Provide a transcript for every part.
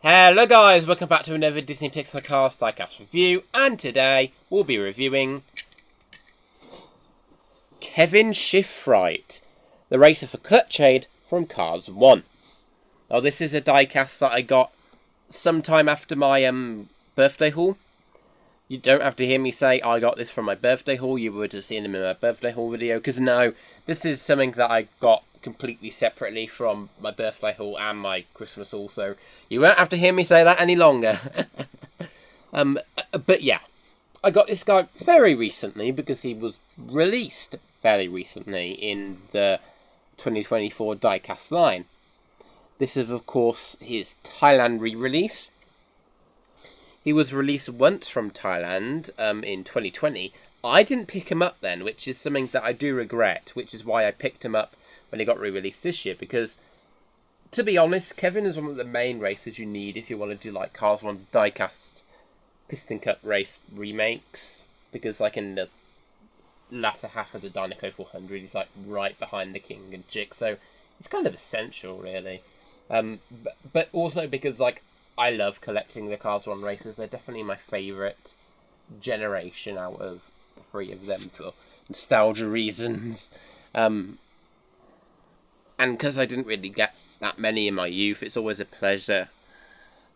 Hello guys, welcome back to another Disney Pixar Cast Diecast review, and today we'll be reviewing Kevin Shiftright, the racer for Clutch-Aid from Cars 1. Now this is a diecast that I got sometime after my birthday haul. You don't have to hear me say I got this from my birthday haul, you would have seen them in my birthday haul video, because no, this is something that I got completely separately from my birthday haul and my Christmas haul, so you won't have to hear me say that any longer. But yeah, I got this guy very recently because he was released very recently in the 2024 Diecast line. This is of course his Thailand re-release. He was released once from Thailand in 2020. I didn't pick him up then, which is something that I do regret, which is why I picked him up when he got re-released this year, because to be honest, Kevin is one of the main racers you need if you want to do like Cars 1 Diecast Piston Cup race remakes, because like in the latter half of the Dinoco 400 he's like right behind the King and Chick, so it's kind of essential really. But also because like I love collecting the Cars 1 races. They're definitely my favourite generation out of the three of them for nostalgia reasons. And because I didn't really get that many in my youth, it's always a pleasure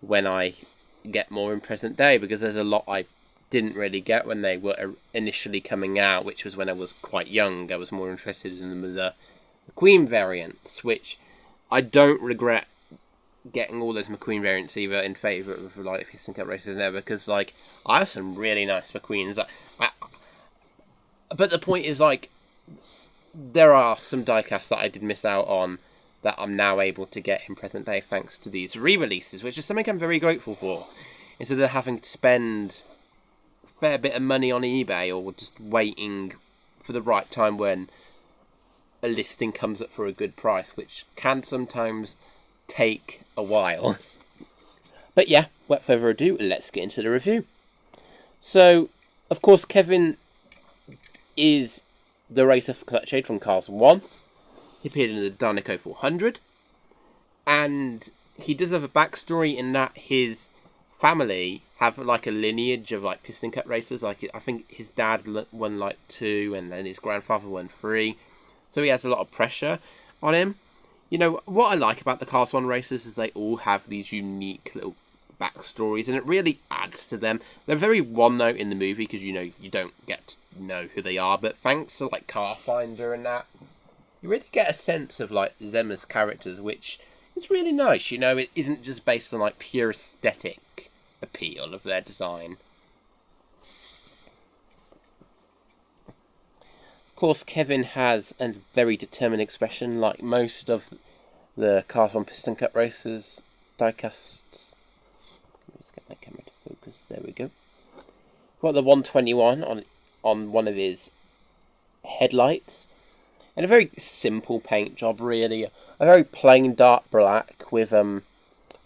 when I get more in present day, because there's a lot I didn't really get when they were initially coming out, which was when I was quite young. I was more interested in the McQueen variants, which I don't regret getting all those McQueen variants either, in favour of like Piston Cup races there, because like I have some really nice McQueens. But the point is, like, there are some diecasts that I did miss out on that I'm now able to get in present day thanks to these re-releases, which is something I'm very grateful for. Instead of having to spend a fair bit of money on eBay or just waiting for the right time when a listing comes up for a good price, which can sometimes take a while. But yeah, without further ado, let's get into the review. So, of course, Kevin is the racer for Clutch-Aid from Cars 1. He appeared in the Dinoco 400. And he does have a backstory in that his family have like a lineage of like Piston Cup racers. Like I think his dad won like 2 and then his grandfather won 3. So he has a lot of pressure on him. You know, what I like about the Cars 1 racers is they all have these unique little backstories, and it really adds to them. They're very one-note in the movie, because, you know, you don't get to know who they are, but thanks to, like, Car Finder and that, you really get a sense of, like, them as characters, which is really nice. You know, it isn't just based on, like, pure aesthetic appeal of their design. Of course, Kevin has a very determined expression, like most of the Cars 1 Piston Cup racers diecasts. Let's get my camera to focus. There we go. Got the 121 on one of his headlights, and a very simple paint job, really. A very plain dark black with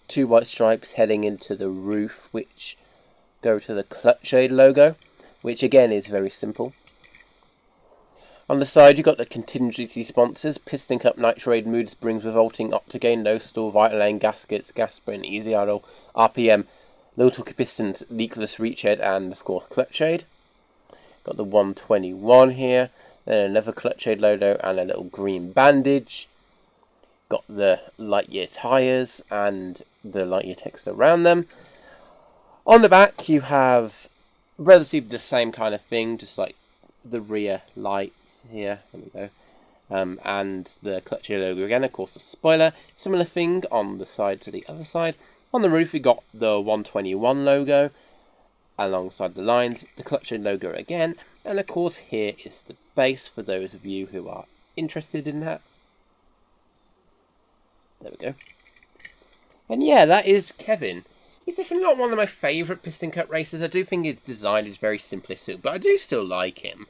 2 white stripes heading into the roof, which go to the Clutch-Aid logo, which again is very simple. On the side, you've got the contingency sponsors: Piston Cup, Nitro-Aid, Mood Springs, Revolting, Octagain, No Stall, Vital Lane, Gaskets, Gas Sprint, Easy Idle, RPM, Little Pistons, Leakless, Reach-Aid, and of course Clutch-Aid. Got the 121 here, then another Clutch-Aid logo and a little green bandage. Got the Lightyear tyres and the Lightyear text around them. On the back, you have relatively the same kind of thing, just like the rear lights here. There we go. And the Clutch-Aid logo again, of course, the spoiler. Similar thing on the side to the other side. On the roof, we got the 121 logo alongside the lines, the Clutch-Aid logo again, and of course, here is the base for those of you who are interested in that. There we go. And yeah, that is Kevin. He's definitely not one of my favourite Piston Cup racers. I do think his design is very simplistic, but I do still like him.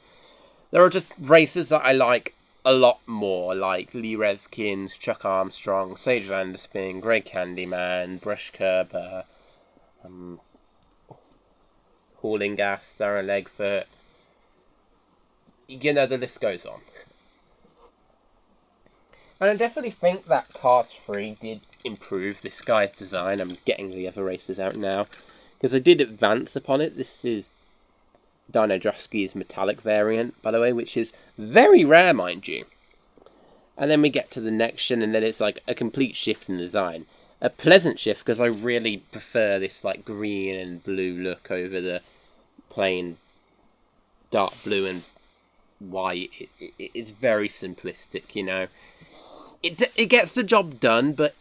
There are just racers that I like a lot more, like Lee Revkins, Chuck Armstrong, Sage Vanderspin, Greg Candyman, Brush Kerber, Hauling Gas, Darren Legfoot. You know, the list goes on. And I definitely think that Cars 3 did improve this guy's design. I'm getting the other racers out now, because I did advance upon it. This is Dinoco's metallic variant, by the way, which is very rare, mind you. And then we get to the next gen, and then it's like a complete shift in design. A pleasant shift, because I really prefer this like green and blue look over the plain dark blue and white. It's very simplistic, you know. It gets the job done, but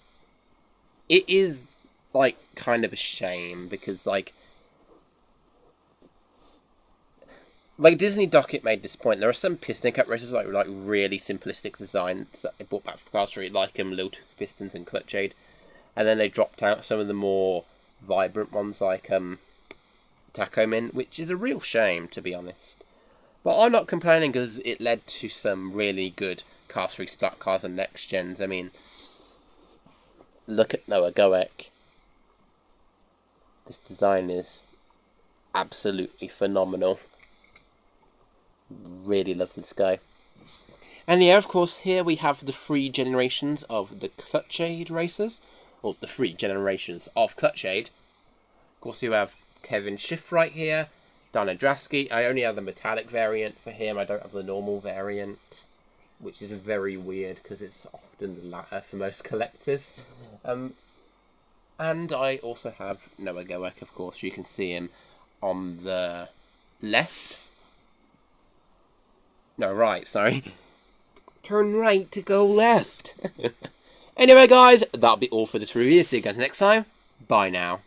it is like kind of a shame, because like Disney Docket made this point. There are some Piston Cup races like really simplistic designs that they brought back for Car Street, like Little Pistons and Clutch Aid, and then they dropped out some of the more vibrant ones like Taco Mint, which is a real shame, to be honest. But I'm not complaining, because it led to some really good Car 3 stock cars and next gens. I mean, look at Noah Goek. This design is absolutely phenomenal. Really love this guy. And yeah, of course, here we have the 3 generations of the Clutch Aid racers. Or the 3 generations of Clutch Aid. Of course, you have Kevin Shiftright here. Dinoco. I only have the metallic variant for him. I don't have the normal variant, which is very weird, because it's often the latter for most collectors. And I also have Noah Goek, of course. You can see him on the left. No, right, sorry. Turn right to go left. Anyway, guys, that'll be all for this review. See you guys next time. Bye now.